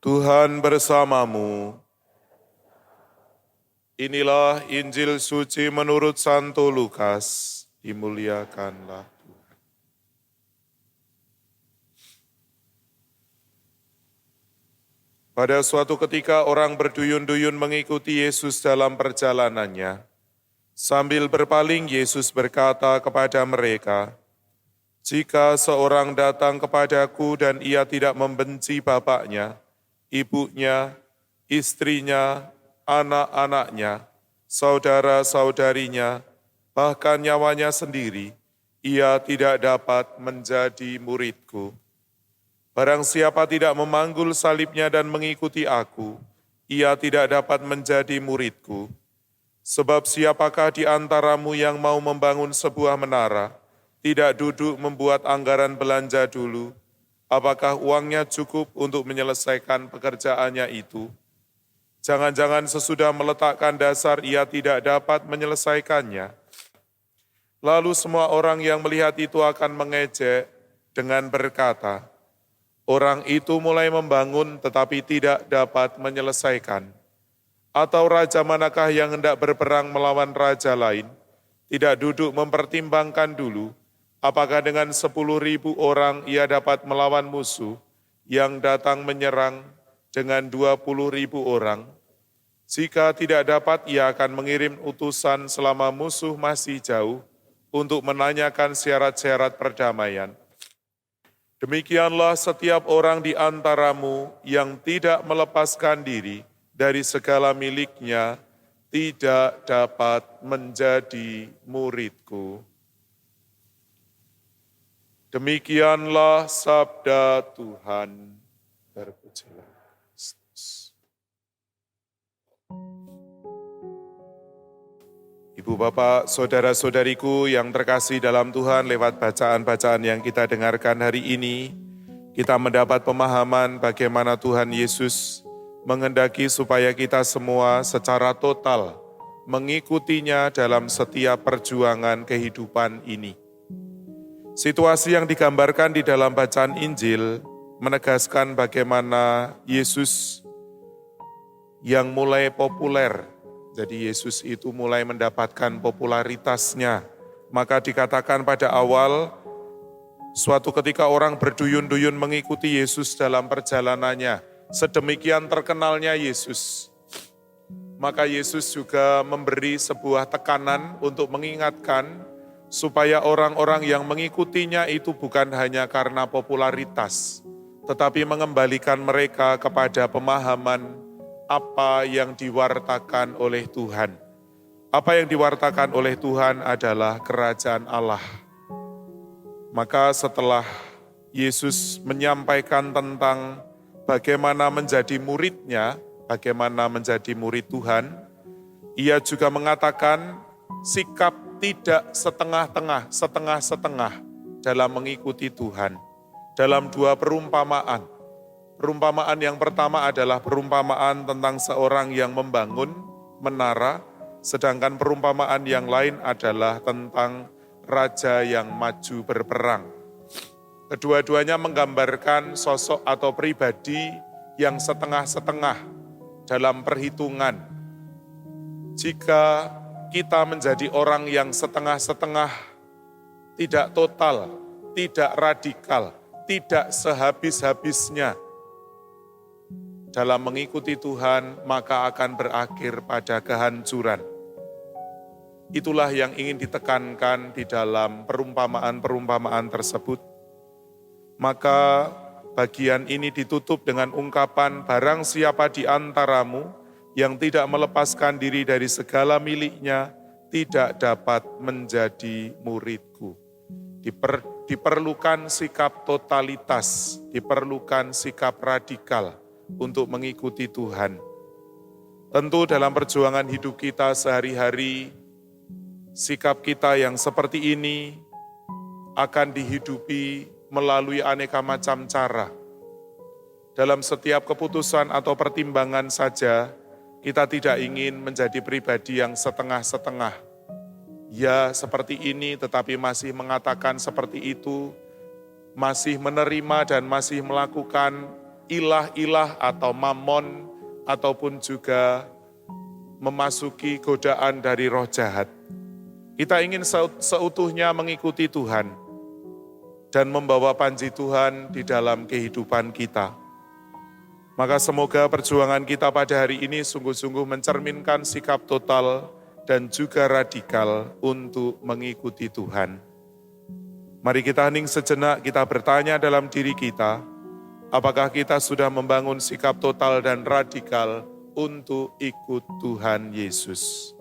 Tuhan bersamamu. Inilah Injil suci menurut Santo Lukas. Dimuliakanlah Tuhan. Pada suatu ketika orang berduyun-duyun mengikuti Yesus dalam perjalanannya. Sambil berpaling, Yesus berkata kepada mereka, "Jika seorang datang kepadaku dan ia tidak membenci bapaknya, ibunya, istrinya, anak-anaknya, saudara-saudarinya, bahkan nyawanya sendiri, ia tidak dapat menjadi muridku. Barang siapa tidak memanggul salibnya dan mengikuti aku, ia tidak dapat menjadi muridku. Sebab siapakah di antaramu yang mau membangun sebuah menara, tidak duduk membuat anggaran belanja dulu? Apakah uangnya cukup untuk menyelesaikan pekerjaannya itu? Jangan-jangan sesudah meletakkan dasar ia tidak dapat menyelesaikannya. Lalu semua orang yang melihat itu akan mengejek dengan berkata, 'Orang itu mulai membangun tetapi tidak dapat menyelesaikan.' Atau raja manakah yang hendak berperang melawan raja lain, tidak duduk mempertimbangkan dulu, apakah dengan 10.000 orang ia dapat melawan musuh yang datang menyerang dengan 20.000 orang? Jika tidak dapat, ia akan mengirim utusan selama musuh masih jauh untuk menanyakan syarat-syarat perdamaian. Demikianlah setiap orang di antaramu yang tidak melepaskan diri dari segala miliknya tidak dapat menjadi muridku." Demikianlah sabda Tuhan. Terpujilah Kristus. Ibu, Bapak, saudara-saudariku yang terkasih dalam Tuhan, lewat bacaan-bacaan yang kita dengarkan hari ini, kita mendapat pemahaman bagaimana Tuhan Yesus menghendaki supaya kita semua secara total mengikutinya dalam setiap perjuangan kehidupan ini. Situasi yang digambarkan di dalam bacaan Injil menegaskan bagaimana Yesus yang mulai populer. Jadi Yesus itu mulai mendapatkan popularitasnya. Maka dikatakan pada awal, suatu ketika orang berduyun-duyun mengikuti Yesus dalam perjalanannya. Sedemikian terkenalnya Yesus. Maka Yesus juga memberi sebuah tekanan untuk mengingatkan supaya orang-orang yang mengikutinya itu bukan hanya karena popularitas, tetapi mengembalikan mereka kepada pemahaman apa yang diwartakan oleh Tuhan. Apa yang diwartakan oleh Tuhan adalah kerajaan Allah. Maka setelah Yesus menyampaikan tentang bagaimana menjadi muridnya, bagaimana menjadi murid Tuhan, ia juga mengatakan sikap tidak setengah-setengah dalam mengikuti Tuhan. Dalam dua perumpamaan. Perumpamaan yang pertama adalah perumpamaan tentang seorang yang membangun menara, sedangkan perumpamaan yang lain adalah tentang raja yang maju berperang. Kedua-duanya menggambarkan sosok atau pribadi yang setengah-setengah dalam perhitungan. Jika kita menjadi orang yang setengah-setengah, tidak total, tidak radikal, tidak sehabis-habisnya dalam mengikuti Tuhan, maka akan berakhir pada kehancuran. Itulah yang ingin ditekankan di dalam perumpamaan-perumpamaan tersebut. Maka bagian ini ditutup dengan ungkapan, barang siapa di antaramu yang tidak melepaskan diri dari segala miliknya, tidak dapat menjadi muridku. Diperlukan sikap totalitas, diperlukan sikap radikal untuk mengikuti Tuhan. Tentu dalam perjuangan hidup kita sehari-hari, sikap kita yang seperti ini akan dihidupi melalui aneka macam cara. Dalam setiap keputusan atau pertimbangan saja, kita tidak ingin menjadi pribadi yang setengah-setengah. Ya seperti ini tetapi masih mengatakan seperti itu, masih menerima dan masih melakukan ilah-ilah atau mamon, ataupun juga memasuki godaan dari roh jahat. Kita ingin seutuhnya mengikuti Tuhan dan membawa panji Tuhan di dalam kehidupan kita. Maka semoga perjuangan kita pada hari ini sungguh-sungguh mencerminkan sikap total dan juga radikal untuk mengikuti Tuhan. Mari kita hening sejenak, kita bertanya dalam diri kita, apakah kita sudah membangun sikap total dan radikal untuk ikut Tuhan Yesus?